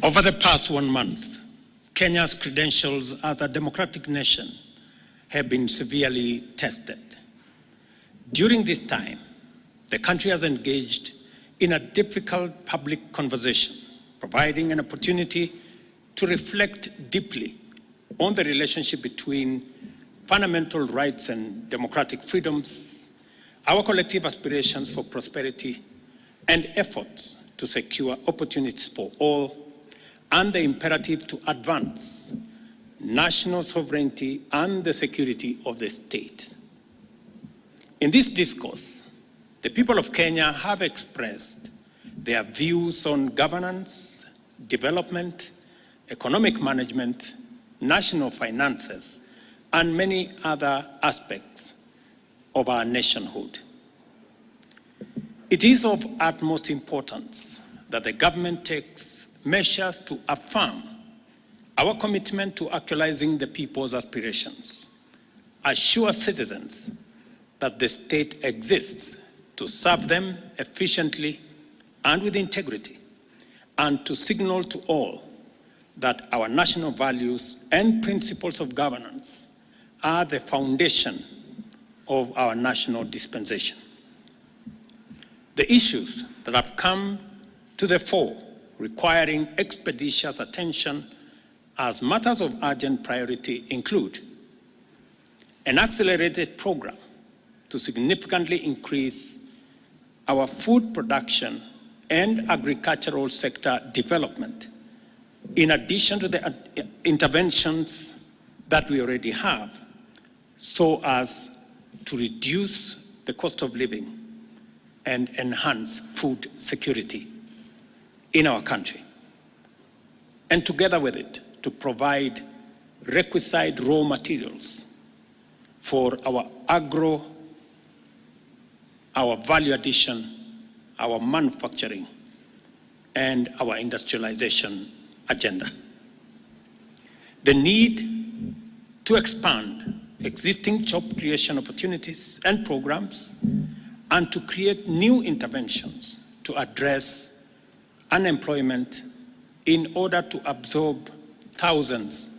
Over the past 1 month, Kenya's credentials as a democratic nation have been severely tested. During this time, the country has engaged in a difficult public conversation, providing an opportunity to reflect deeply on the relationship between fundamental rights and democratic freedoms, our collective aspirations for prosperity, and efforts to secure opportunities for all, and the imperative to advance national sovereignty and the security of the state. In this discourse, the people of Kenya have expressed their views on governance, development, economic management, national finances, and many other aspects of our nationhood. It is of utmost importance that the government takes measures to affirm our commitment to actualizing the people's aspirations, assure citizens that the state exists to serve them efficiently and with integrity, and to signal to all that our national values and principles of governance are the foundation of our national dispensation. The issues that have come to the fore requiring expeditious attention as matters of urgent priority include an accelerated program to significantly increase our food production and agricultural sector development, in addition to the interventions that we already have, so as to reduce the cost of living and enhance food security in our country. And together with it, to provide requisite raw materials for our agro, our value addition, our manufacturing, and our industrialization agenda. The need to expand existing job creation opportunities and programs, and to create new interventions to address unemployment in order to absorb thousands